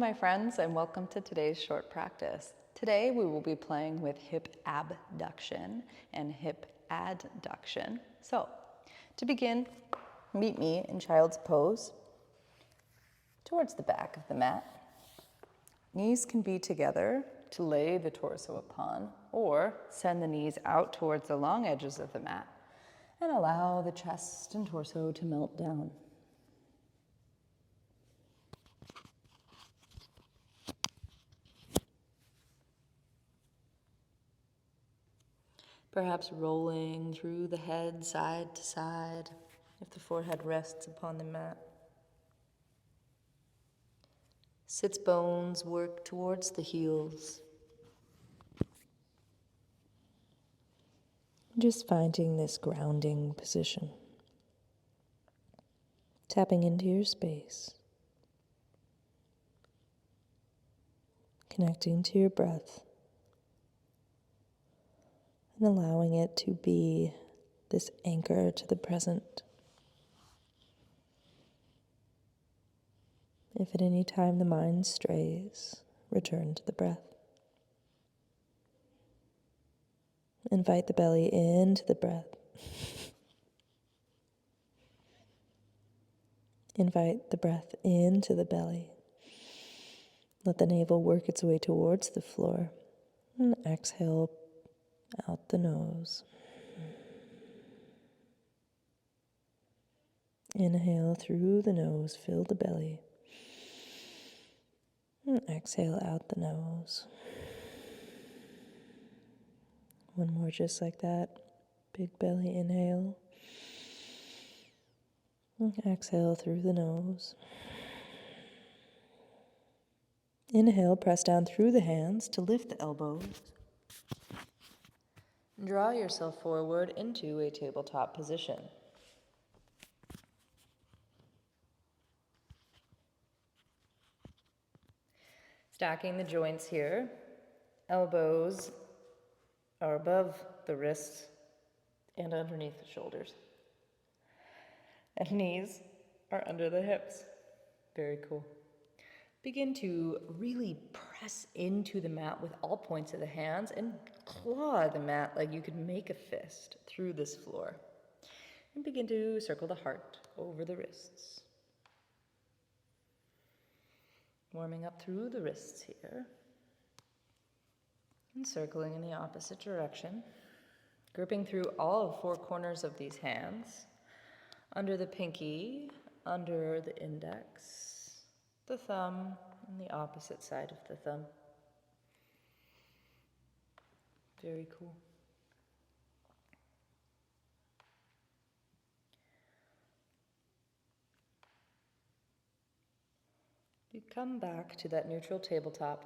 my friends, and welcome to today's short practice. Today we will be playing with hip abduction and hip adduction. So, to begin, meet me in child's pose towards the back of the mat. Knees can be together to lay the torso upon, or send the knees out towards the long edges of the mat and allow the chest and torso to melt down. Perhaps rolling through the head side to side if the forehead rests upon the mat. Sits bones work towards the heels. Just finding this grounding position. Tapping into your space. Connecting to your breath. And allowing it to be this anchor to the present. If at any time the mind strays, return to the breath. Invite the belly into the breath. Invite the breath into the belly. Let the navel work its way towards the floor. And exhale out the nose. Inhale through the nose, fill the belly. And exhale out the nose. One more just like that. Big belly inhale. And exhale through the nose. Inhale, press down through the hands to lift the elbows. Draw yourself forward into a tabletop position. Stacking the joints here. Elbows are above the wrists and underneath the shoulders. And knees are under the hips. Very cool. Begin to really press into the mat with all points of the hands and claw the mat like you could make a fist through this floor. And begin to circle the heart over the wrists. Warming up through the wrists here. And circling in the opposite direction. Gripping through all 4 corners of these hands. Under the pinky, under the index, the thumb, and the opposite side of the thumb. Very cool. You come back to that neutral tabletop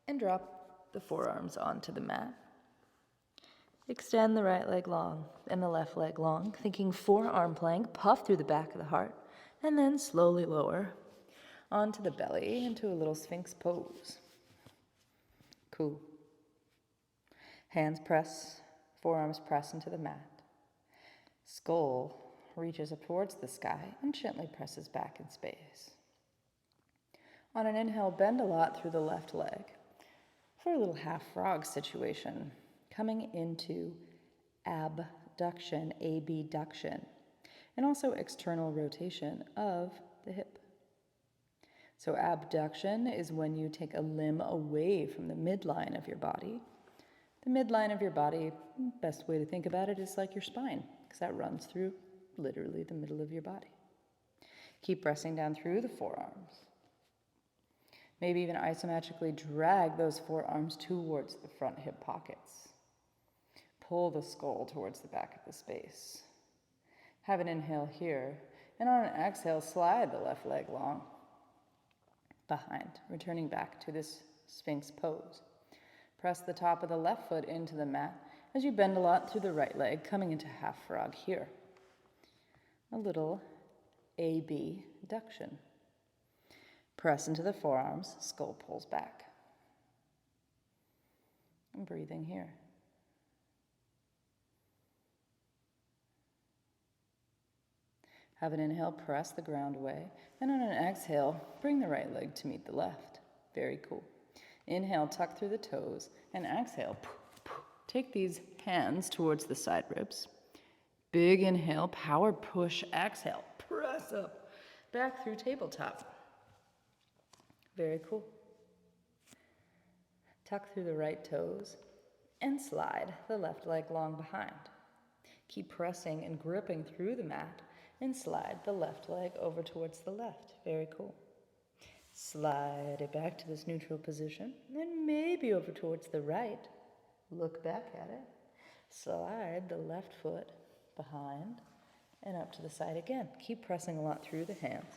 and drop the forearms onto the mat. Extend the right leg long and the left leg long, thinking forearm plank, puff through the back of the heart, and then slowly lower onto the belly into a little Sphinx pose. Cool. Hands press, forearms press into the mat. Skull reaches up towards the sky and gently presses back in space. On an inhale, bend a lot through the left leg for a little half frog situation. Coming into abduction, abduction, and also external rotation of the hip. So abduction is when you take a limb away from the midline of your body. The midline of your body, best way to think about it is like your spine, because that runs through literally the middle of your body. Keep pressing down through the forearms. Maybe even isometrically drag those forearms towards the front hip pockets. Pull the skull towards the back of the space. Have an inhale here, and on an exhale, slide the left leg long behind, returning back to this Sphinx pose. Press the top of the left foot into the mat as you bend a lot through the right leg, coming into half frog here. A little abduction. Press into the forearms, skull pulls back. And breathing here. Have an inhale, press the ground away, and on an exhale, bring the right leg to meet the left. Very cool. Inhale, tuck through the toes, and exhale. Take these hands towards the side ribs. Big inhale, power push, exhale, press up, back through tabletop. Very cool. Tuck through the right toes and slide the left leg long behind. Keep pressing and gripping through the mat and slide the left leg over towards the left. Very cool. Slide it back to this neutral position, then maybe over towards the right. Look back at it. Slide the left foot behind and up to the side again. Keep pressing a lot through the hands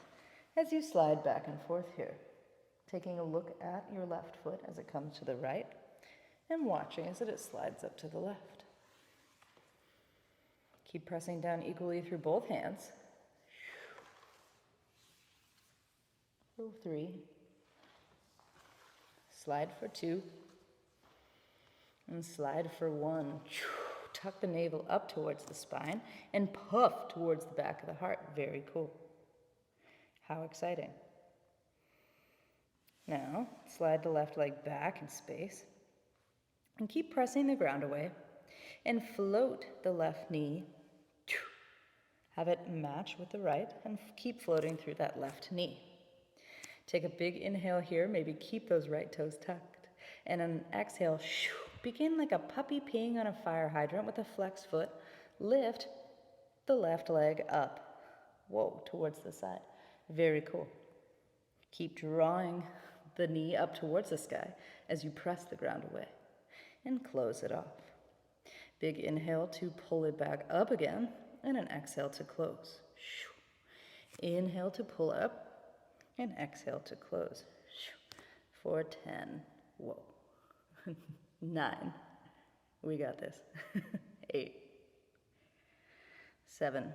as you slide back and forth here. Taking a look at your left foot as it comes to the right and watching as it slides up to the left. Keep pressing down equally through both hands. For 3. Slide for 2. And slide for 1. Tuck the navel up towards the spine and puff towards the back of the heart. Very cool. How exciting. Now, slide the left leg back in space and keep pressing the ground away and float the left knee. Have it match with the right and keep floating through that left knee. Take a big inhale here, maybe keep those right toes tucked. And an exhale, begin like a puppy peeing on a fire hydrant with a flex foot. Lift the left leg up. Whoa, towards the side. Very cool. Keep drawing the knee up towards the sky as you press the ground away. And close it off. Big inhale to pull it back up again. And an exhale to close. Inhale to pull up. And exhale to close. For 10. Whoa. 9. We got this. 8. 7.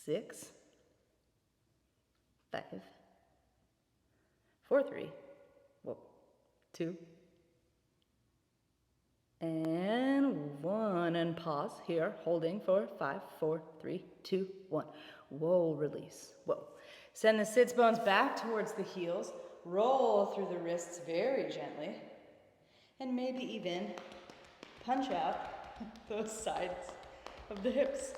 6. 5. 4, 3. Whoa. 2. And 1. And pause here, holding for 5, 4, 3, 2, 1. Whoa, release. Whoa. Send the sits bones back towards the heels. Roll through the wrists very gently. And maybe even punch out those sides of the hips.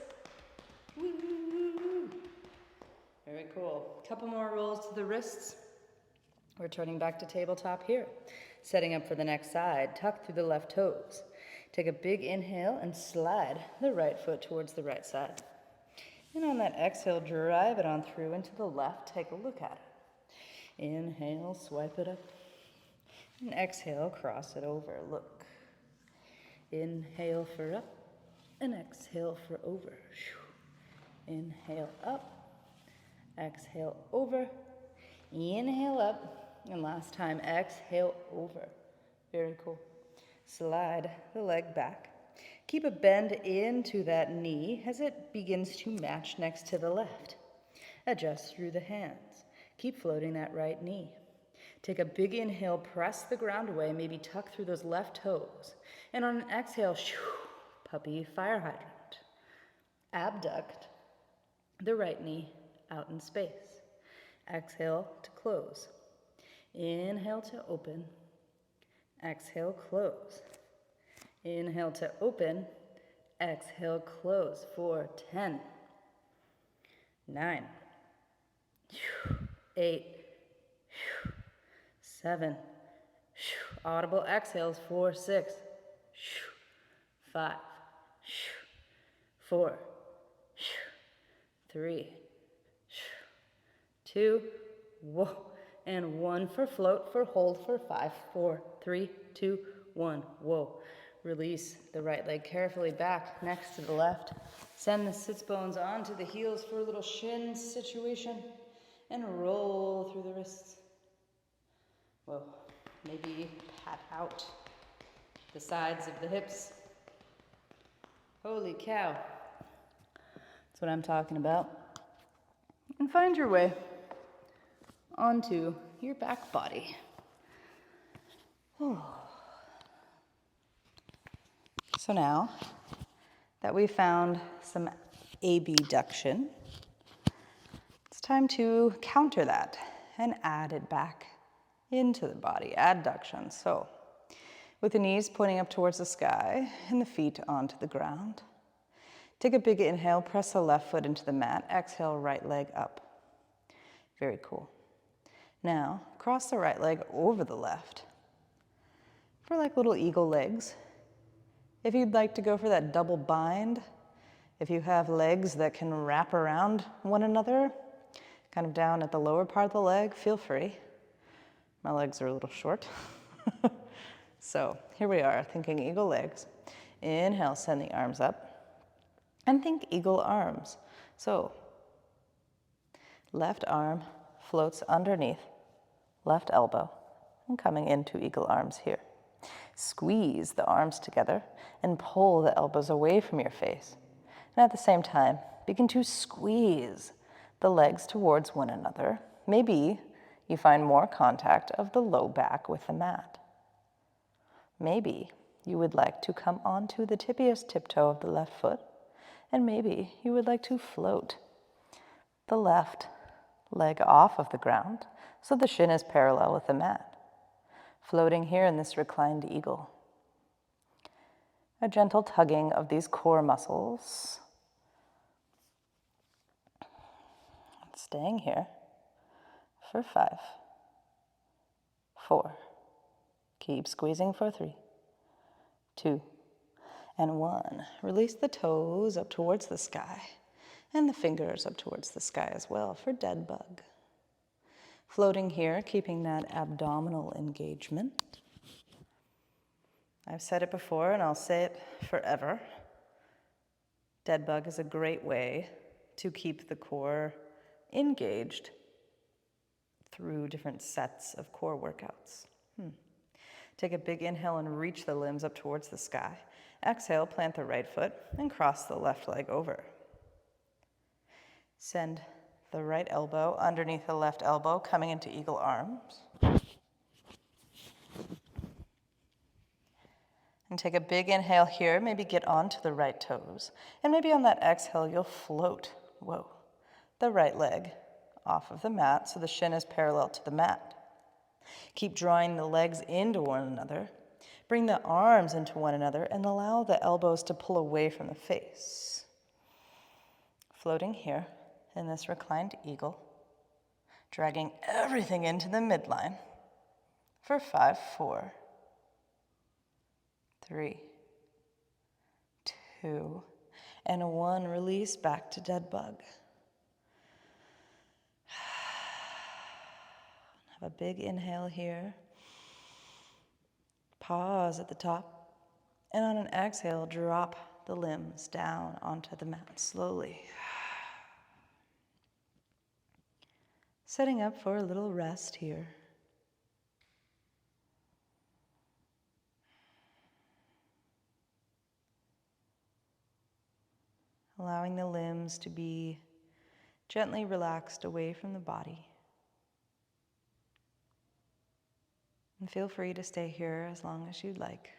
Woo. Very cool. Couple more rolls to the wrists. Returning back to tabletop here. Setting up for the next side. Tuck through the left toes. Take a big inhale and slide the right foot towards the right side. And on that exhale, drive it on through into the left. Take a look at it. Inhale, swipe it up. And exhale, cross it over. Look. Inhale for up. And exhale for over. Inhale up. Exhale over. Inhale up. And last time, exhale over. Very cool. Slide the leg back. Keep a bend into that knee as it begins to match next to the left. Adjust through the hands. Keep floating that right knee. Take a big inhale, press the ground away, maybe tuck through those left toes. And on an exhale, puppy fire hydrant. Abduct the right knee out in space. Exhale to close. Inhale to open. Exhale, close. Inhale to open. Exhale, close for 10. 9. 8. 7. Audible exhales for 6. 5. 4. 3. 2. Whoa. And 1 for float, for hold, for 5, 4, 3, 2, 1. Whoa. Release the right leg carefully back next to the left. Send the sits bones onto the heels for a little shin situation. And roll through the wrists. Whoa. Maybe pat out the sides of the hips. Holy cow. That's what I'm talking about. And find your way onto your back body. So now that we found some abduction, it's time to counter that and add it back into the body, adduction. So with the knees pointing up towards the sky and the feet onto the ground. Take a big inhale, press the left foot into the mat. Exhale, right leg up. Very cool. Now, cross the right leg over the left for like little eagle legs. If you'd like to go for that double bind, if you have legs that can wrap around one another, kind of down at the lower part of the leg, feel free. My legs are a little short. So here we are, thinking eagle legs. Inhale, send the arms up. And think eagle arms. So left arm floats underneath left elbow and coming into eagle arms here. Squeeze the arms together and pull the elbows away from your face. And at the same time, begin to squeeze the legs towards one another. Maybe you find more contact of the low back with the mat. Maybe you would like to come onto the tippiest tiptoe of the left foot, and maybe you would like to float the left leg off of the ground so the shin is parallel with the mat. Floating here in this reclined eagle. A gentle tugging of these core muscles. Staying here for 5, 4. Keep squeezing for 3, 2, and 1. Release the toes up towards the sky and the fingers up towards the sky as well for dead bug. Floating here, keeping that abdominal engagement. I've said it before and I'll say it forever. Dead bug is a great way to keep the core engaged through different sets of core workouts. Take a big inhale and reach the limbs up towards the sky. Exhale, plant the right foot and cross the left leg over. Send the right elbow underneath the left elbow, coming into eagle arms. And take a big inhale here, maybe get onto the right toes. And maybe on that exhale, you'll float, the right leg off of the mat so the shin is parallel to the mat. Keep drawing the legs into one another. Bring the arms into one another and allow the elbows to pull away from the face. Floating here in this reclined eagle, dragging everything into the midline for 5, 4, 3, 2, and 1. Release back to dead bug. Have a big inhale here. Pause at the top. And on an exhale, drop the limbs down onto the mat slowly. Setting up for a little rest here. Allowing the limbs to be gently relaxed away from the body. And feel free to stay here as long as you'd like.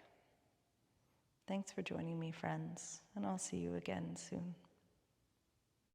Thanks for joining me, friends, and I'll see you again soon.